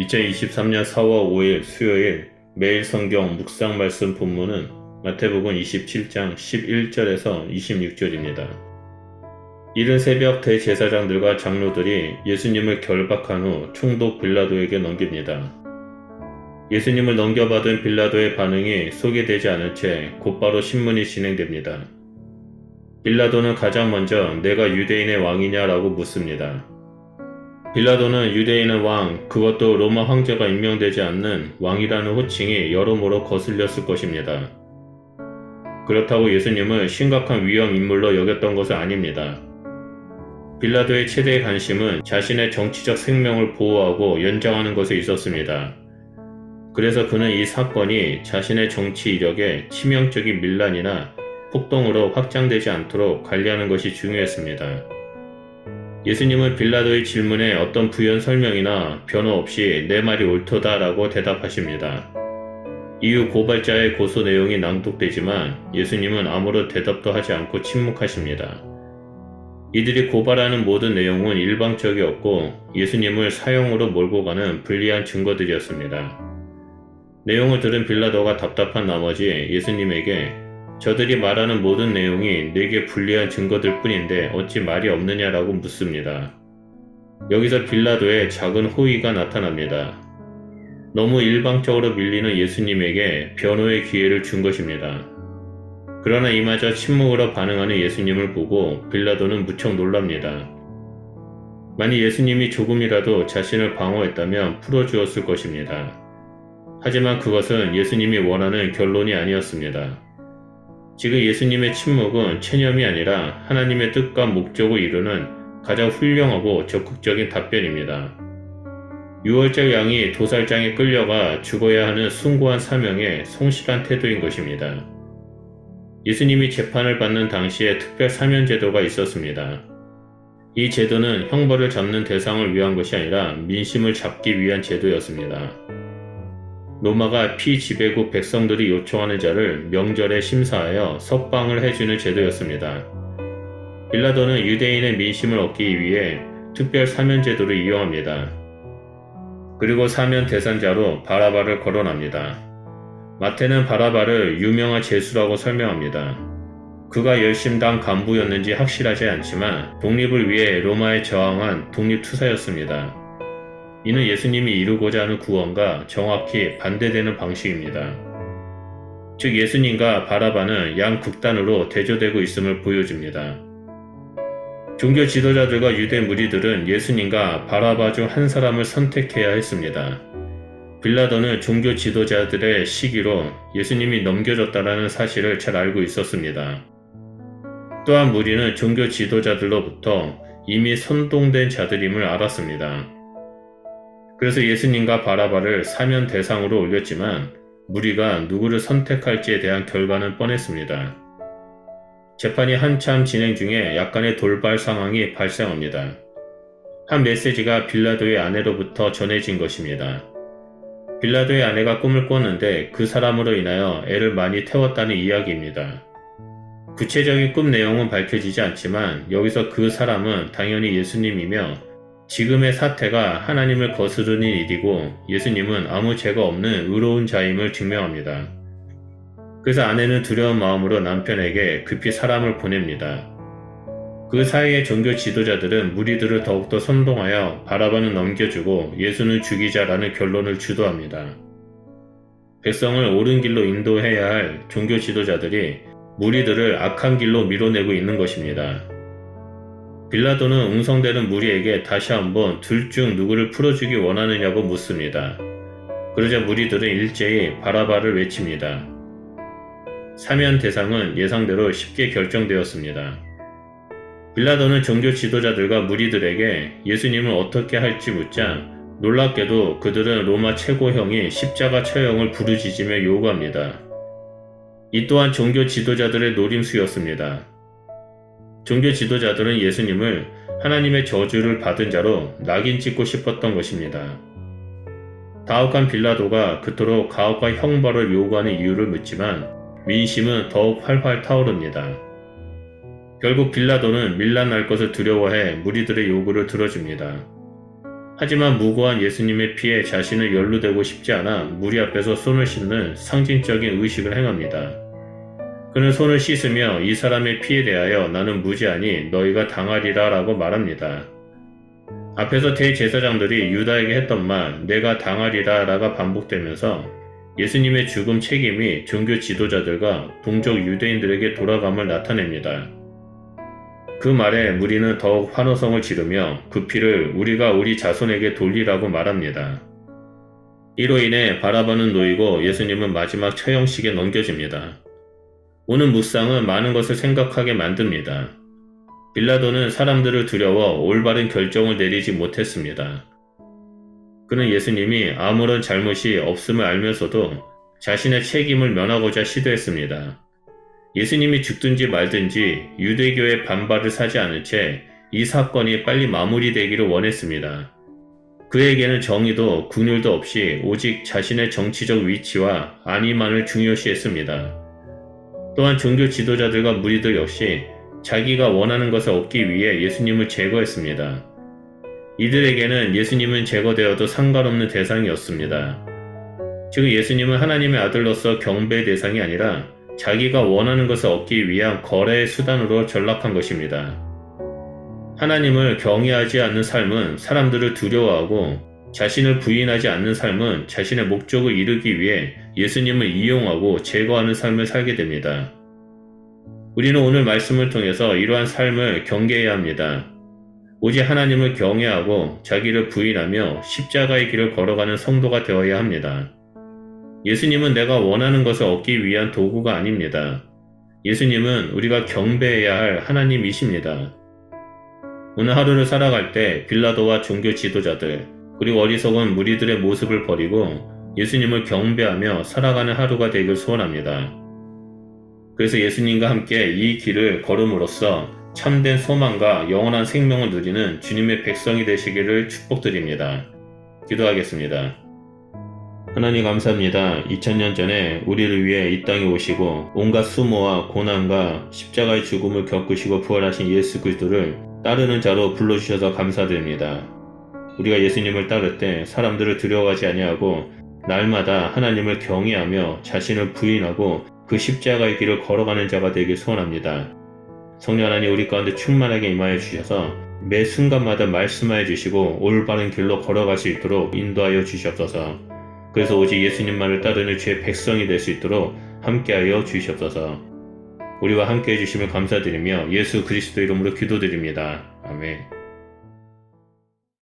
2023년 4월 5일 수요일 매일 성경 묵상 말씀 본문은 마태복음 27장 11절에서 26절입니다. 이른 새벽 대제사장들과 장로들이 예수님을 결박한 후 총독 빌라도에게 넘깁니다. 예수님을 넘겨받은 빌라도의 반응이 소개되지 않은 채 곧바로 신문이 진행됩니다. 빌라도는 가장 먼저 내가 유대인의 왕이냐라고 묻습니다. 빌라도는 유대인의 왕, 그것도 로마 황제가 임명되지 않는 왕이라는 호칭이 여러모로 거슬렸을 것입니다. 그렇다고 예수님을 심각한 위험 인물로 여겼던 것은 아닙니다. 빌라도의 최대의 관심은 자신의 정치적 생명을 보호하고 연장하는 것에 있었습니다. 그래서 그는 이 사건이 자신의 정치 이력에 치명적인 밀란이나 폭동으로 확장되지 않도록 관리하는 것이 중요했습니다. 예수님은 빌라도의 질문에 어떤 부연 설명이나 변호 없이 내 말이 옳도다라고 대답하십니다. 이후 고발자의 고소 내용이 낭독되지만 예수님은 아무런 대답도 하지 않고 침묵하십니다. 이들이 고발하는 모든 내용은 일방적이었고 예수님을 사형으로 몰고 가는 불리한 증거들이었습니다. 내용을 들은 빌라도가 답답한 나머지 예수님에게 저들이 말하는 모든 내용이 내게 불리한 증거들 뿐인데 어찌 말이 없느냐라고 묻습니다. 여기서 빌라도의 작은 호의가 나타납니다. 너무 일방적으로 밀리는 예수님에게 변호의 기회를 준 것입니다. 그러나 이마저 침묵으로 반응하는 예수님을 보고 빌라도는 무척 놀랍니다. 만약 예수님이 조금이라도 자신을 방어했다면 풀어주었을 것입니다. 하지만 그것은 예수님이 원하는 결론이 아니었습니다. 지금 예수님의 침묵은 체념이 아니라 하나님의 뜻과 목적을 이루는 가장 훌륭하고 적극적인 답변입니다. 유월절 양이 도살장에 끌려가 죽어야 하는 숭고한 사명에 성실한 태도인 것입니다. 예수님이 재판을 받는 당시에 특별 사면 제도가 있었습니다. 이 제도는 형벌을 잡는 대상을 위한 것이 아니라 민심을 잡기 위한 제도였습니다. 로마가 피지배국 백성들이 요청하는 자를 명절에 심사하여 석방을 해주는 제도였습니다. 빌라도는 유대인의 민심을 얻기 위해 특별 사면 제도를 이용합니다. 그리고 사면 대상자로 바라바를 거론합니다. 마태는 바라바를 유명한 죄수라고 설명합니다. 그가 열심당 간부였는지 확실하지 않지만 독립을 위해 로마에 저항한 독립투사였습니다. 이는 예수님이 이루고자 하는 구원과 정확히 반대되는 방식입니다. 즉 예수님과 바라바는 양극단으로 대조되고 있음을 보여줍니다. 종교 지도자들과 유대 무리들은 예수님과 바라바 중 한 사람을 선택해야 했습니다. 빌라도는 종교 지도자들의 시기로 예수님이 넘겨졌다는 사실을 잘 알고 있었습니다. 또한 무리는 종교 지도자들로부터 이미 선동된 자들임을 알았습니다. 그래서 예수님과 바라바를 사면 대상으로 올렸지만 무리가 누구를 선택할지에 대한 결과는 뻔했습니다. 재판이 한참 진행 중에 약간의 돌발 상황이 발생합니다. 한 메시지가 빌라도의 아내로부터 전해진 것입니다. 빌라도의 아내가 꿈을 꿨는데 그 사람으로 인하여 애를 많이 태웠다는 이야기입니다. 구체적인 꿈 내용은 밝혀지지 않지만 여기서 그 사람은 당연히 예수님이며 지금의 사태가 하나님을 거스르는 일이고 예수님은 아무 죄가 없는 의로운 자임을 증명합니다. 그래서 아내는 두려운 마음으로 남편에게 급히 사람을 보냅니다. 그 사이에 종교 지도자들은 무리들을 더욱더 선동하여 바라바는 넘겨주고 예수는 죽이자라는 결론을 주도합니다. 백성을 옳은 길로 인도해야 할 종교 지도자들이 무리들을 악한 길로 밀어내고 있는 것입니다. 빌라도는 웅성대는 무리에게 다시 한번 둘 중 누구를 풀어주기 원하느냐고 묻습니다. 그러자 무리들은 일제히 바라바를 외칩니다. 사면 대상은 예상대로 쉽게 결정되었습니다. 빌라도는 종교 지도자들과 무리들에게 예수님을 어떻게 할지 묻자 놀랍게도 그들은 로마 최고형인 십자가 처형을 부르짖으며 요구합니다. 이 또한 종교 지도자들의 노림수였습니다. 종교 지도자들은 예수님을 하나님의 저주를 받은 자로 낙인 찍고 싶었던 것입니다. 가혹한 빌라도가 그토록 가혹한 형벌을 요구하는 이유를 묻지만 민심은 더욱 활활 타오릅니다. 결국 빌라도는 밀란 날 것을 두려워해 무리들의 요구를 들어줍니다. 하지만 무고한 예수님의 피에 자신을 연루되고 싶지 않아 무리 앞에서 손을 씻는 상징적인 의식을 행합니다. 그는 손을 씻으며 이 사람의 피에 대하여 나는 무죄하니 너희가 당하리라 라고 말합니다. 앞에서 대제사장들이 유다에게 했던 말 내가 당하리라 라가 반복되면서 예수님의 죽음 책임이 종교 지도자들과 동족 유대인들에게 돌아감을 나타냅니다. 그 말에 무리는 더욱 환호성을 지르며 그 피를 우리가 우리 자손에게 돌리라고 말합니다. 이로 인해 바라바는 놓이고 예수님은 마지막 처형식에 넘겨집니다. 오늘 묵상은 많은 것을 생각하게 만듭니다. 빌라도는 사람들을 두려워 올바른 결정을 내리지 못했습니다. 그는 예수님이 아무런 잘못이 없음을 알면서도 자신의 책임을 면하고자 시도했습니다. 예수님이 죽든지 말든지 유대교의 반발을 사지 않은 채 이 사건이 빨리 마무리되기를 원했습니다. 그에게는 정의도 긍휼도 없이 오직 자신의 정치적 위치와 안위만을 중요시했습니다. 또한 종교 지도자들과 무리들 역시 자기가 원하는 것을 얻기 위해 예수님을 제거했습니다. 이들에게는 예수님은 제거되어도 상관없는 대상이었습니다. 즉 예수님은 하나님의 아들로서 경배의 대상이 아니라 자기가 원하는 것을 얻기 위한 거래의 수단으로 전락한 것입니다. 하나님을 경외하지 않는 삶은 사람들을 두려워하고 자신을 부인하지 않는 삶은 자신의 목적을 이루기 위해 예수님을 이용하고 제거하는 삶을 살게 됩니다. 우리는 오늘 말씀을 통해서 이러한 삶을 경계해야 합니다. 오직 하나님을 경외하고 자기를 부인하며 십자가의 길을 걸어가는 성도가 되어야 합니다. 예수님은 내가 원하는 것을 얻기 위한 도구가 아닙니다. 예수님은 우리가 경배해야 할 하나님이십니다. 오늘 하루를 살아갈 때 빌라도와 종교 지도자들 그리고 어리석은 무리들의 모습을 버리고 예수님을 경배하며 살아가는 하루가 되길 소원합니다. 그래서 예수님과 함께 이 길을 걸음으로써 참된 소망과 영원한 생명을 누리는 주님의 백성이 되시기를 축복드립니다. 기도하겠습니다. 하나님 감사합니다. 2000년 전에 우리를 위해 이 땅에 오시고 온갖 수모와 고난과 십자가의 죽음을 겪으시고 부활하신 예수 그리스도를 따르는 자로 불러주셔서 감사드립니다. 우리가 예수님을 따를 때 사람들을 두려워하지 아니하고 날마다 하나님을 경외하며 자신을 부인하고 그 십자가의 길을 걸어가는 자가 되길 소원합니다. 성령 하나님 우리 가운데 충만하게 임하여 주셔서 매 순간마다 말씀하여 주시고 올바른 길로 걸어갈 수 있도록 인도하여 주시옵소서. 그래서 오직 예수님만을 따르는 주의 백성이 될 수 있도록 함께하여 주시옵소서. 우리와 함께해 주심을 감사드리며 예수 그리스도 이름으로 기도드립니다. 아멘.